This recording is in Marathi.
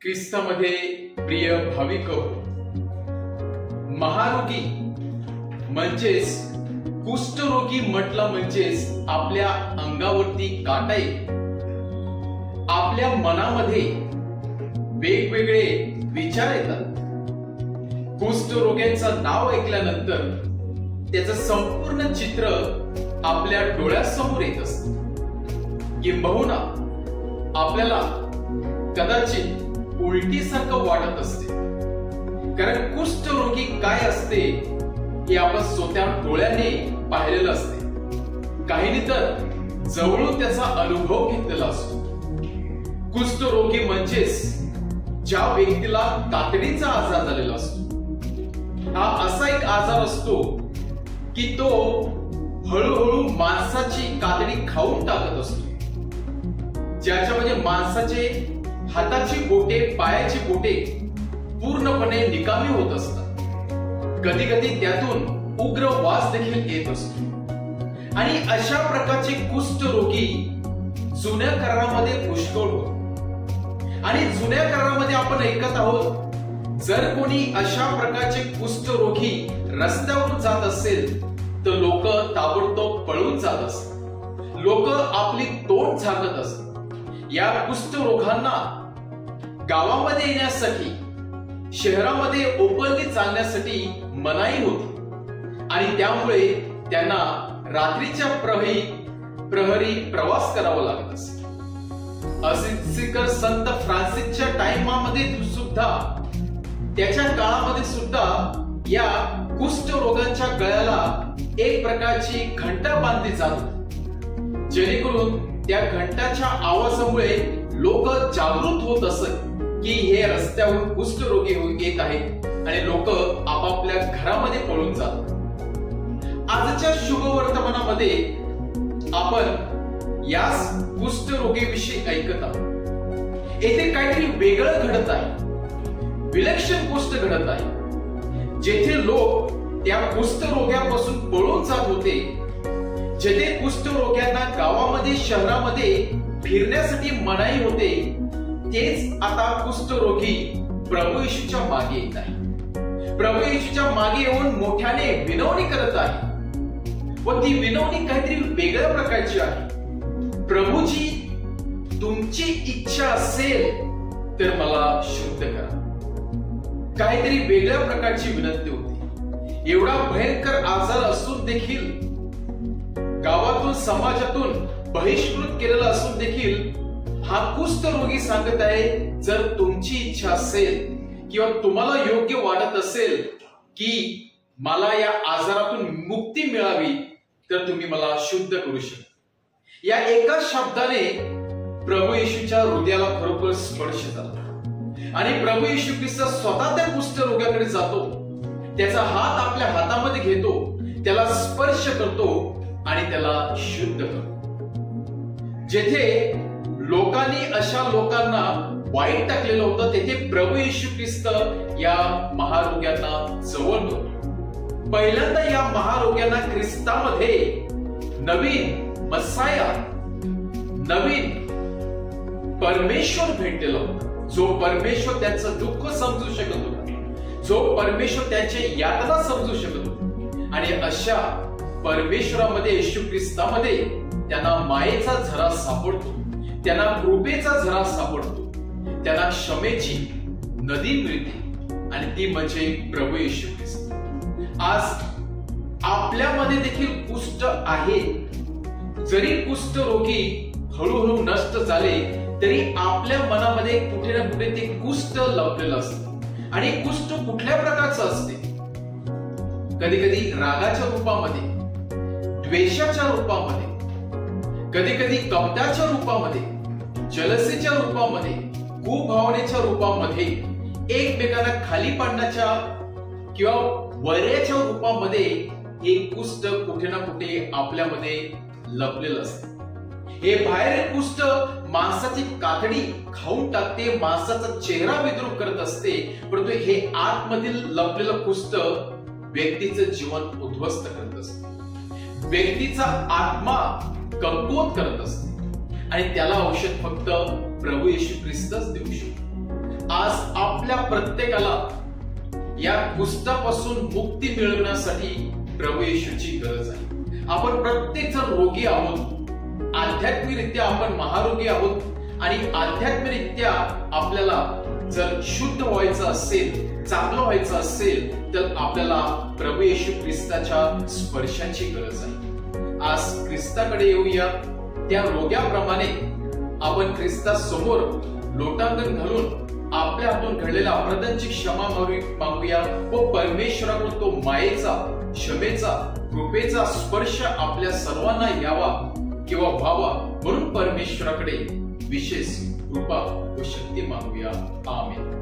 ख्रिस्तामध्ये प्रिय भाविक, महारोगी म्हणजेच कुष्ठरोगी म्हटलं म्हणजेच आपल्या अंगावरती काटा येतो. आपल्या मनामध्ये वेगवेगळे विचार येतात. कुष्ठरोग्यांचं नाव ऐकल्यानंतर त्याचं संपूर्ण चित्र आपल्या डोळ्यासमोर येत असतं. किंबहुना आपल्याला कदाचित उलटीसारखं वाटत असते, कारण कुष्ठरोगी काय असते हे आपण स्वतः डोळ्याने पाहिलेलं असते. काहींनी तर जवळून त्याचा अनुभव घेतलेला असतो. कुष्ठरोगी म्हणजेच ज्या व्यक्तीला कातडीचा आजार झालेला असतो. हा असा एक आजार असतो की तो हळूहळू माणसाची कातडी खाऊन टाकत असतो, ज्याच्यामध्ये माणसाचे हाताची बोटे, पायाची बोटे पूर्णपणे निकामी होत असतात. कधी कधी त्यातून उग्र वास देखील येत असतो. आणि अशा प्रकारचे कुष्ठरोगी जुन्या करारामध्ये पुष्कळ होते. आणि जुन्या करारामध्ये आपण ऐकत आहोत, जर कोणी अशा प्रकारचे कुष्ठरोगी रस्त्यावरून जात असेल तर लोक ताबडतोब पळून जात असतात. लोक आपली तोंड झाकत असतात. या कुष्ठरोगांना गावामध्ये येण्यासाठी, शहरामध्ये ओपनली चालण्यासाठी मनाई होती. आणि त्यामुळे त्यांना रात्रीच्या प्रहरी प्रवास करावा लागत असे. असिसिकर संत फ्रान्सिसच्या टाइमामध्ये सुद्धा, त्याच्या काळामध्ये सुद्धा या कुष्ठरोगांच्या गळ्याला एक प्रकारची घंटा बांधली जात होती, जेणेकरून त्या घंटाच्या आवाजामुळे लोक जागृत होत असत की हे रस्त्यावरून कुष्ठरोगी येत आहेत आणि लोक आपापल्या घरामध्ये पळून जातात. आजच्या शुभवर्तमानामध्ये आपण याच कुष्ठरोगीविषयी ऐकत आहोत. येथे काहीतरी वेगळं घडत आहे, विलक्षण गोष्ट घडत आहे. जेथे लोक त्या कुष्ठरोग्यापासून पळून जात होते, जेथे कुष्ठरोग्यांना गावामध्ये, शहरामध्ये फिरण्यासाठी मनाई होते, तेच आता कुष्ठरोगी प्रभू येशूच्या मागे येत आहे. प्रभू येशूच्या मागे येऊन मोठ्याने विनवणी करत आहे. व ती विनवणी काहीतरी वेगळ्या प्रकारची आहे. प्रभूजी, तुमची इच्छा असेल तर मला शुद्ध करा. काहीतरी वेगळ्या प्रकारची विनंती होती. एवढा भयंकर आजार असून देखील, गावातून, समाजातून बहिष्कृत केलेला असून देखील हा कुष्ठरोगी सांगत आहे, जर तुमची इच्छा असेल किंवा तुम्हाला योग्य वाटत असेल की मला या आजारातून मुक्ती मिळावी, तर तुम्ही मला शुद्ध करू शकता. या एका शब्दाने प्रभू येशूच्या हृदयाला खरोखर स्पर्श झाला. आणि प्रभू येशू ख्रिस्त स्वतः त्या कुष्ठरोग्याकडे जातो, त्याचा हात आपल्या हातामध्ये घेतो, त्याला स्पर्श करतो आणि त्याला शुद्ध करतो. जेथे लोकांनी अशा लोकांना वाईट टाकलेलं होतं, तेथे प्रभू येशू ख्रिस्त या महारोग्यांना जवळ होतो. पहिल्यांदा या महारोग्यांना ख्रिस्तामध्ये नवीन मसाया, नवीन परमेश्वर भेटलेला होता, जो परमेश्वर त्यांचं दुःख समजू शकत होता, जो परमेश्वर त्यांचे यातना समजू शकत होता. आणि अशा परमेश्वरामध्ये, येशू ख्रिस्तामध्ये त्यांना मायेचा झरा सापडतो, त्यांना कृपेचा झरा सापडतो, त्यांना क्षमेची नदी मिळते आणि ती म्हणजे प्रभू येशू ख्रिस्त. आज आपल्यामध्ये देखील कुष्ठ आहे. जरी कुष्ठरोगी हळूहळू नष्ट झाले तरी आपल्या मनामध्ये कुठे ना कुठे ते कुष्ठ लपलेलं असतं. आणि कुष्ठ कुठल्या प्रकारचं असते? कधी कधी रागाच्या रूपामध्ये, द्वेषाच्या रूपामध्ये, कधी कधी कपटाच्या रूपामध्ये, जलसीच्या रूपामध्ये, कुभावनेच्या रूपामध्ये, एकमेकांना खाली पाडण्याच्या किंवा वैराच्या रूपामध्ये हे कुष्ठ कुठे ना कुठे आपल्यामध्ये लपलेलं असतं. हे बाहेर कुष्ठ माणसाची कातडी खाऊन टाकते, माणसाचा चेहरा विद्रूप करत असते, परंतु हे आतमधील लपलेलं कुष्ठ व्यक्तीचं जीवन उद्ध्वस्त करत असते, व्यक्तीचा आत्मा कमकुवत करत असते. आणि त्याला औषध फक्त प्रभू येशू ख्रिस्तच देऊ शकतो. आज आपल्या प्रत्येकाला या कुष्ठापासून मुक्ती मिळवण्यासाठी प्रभू येशूची गरज आहे. आपण प्रत्येक जण रोगी आहोत, आध्यात्मिकरित्या आपण महारोगी आहोत आणि आध्यात्मिकरित्या आपल्याला जर शुद्ध व्हायचं असेल, चांगलं व्हायचं असेल तर आपल्याला प्रभू येशू ख्रिस्ताच्या स्पर्शाची गरज आहे. आज ख्रिस्ताकडे येऊया. त्या रोग्याप्रमाणे आपण ख्रिस्तासमोर लोटांगण घालून आपल्या हातून घडलेल्या अपराधांची क्षमा मागूया व परमेश्वराकडून तो मायेचा, क्षमेचा, कृपेचा स्पर्श आपल्या सर्वांना यावा किंवा व्हावा म्हणून परमेश्वराकडे विशेष कृपा व शक्ती मागूया. आमेन.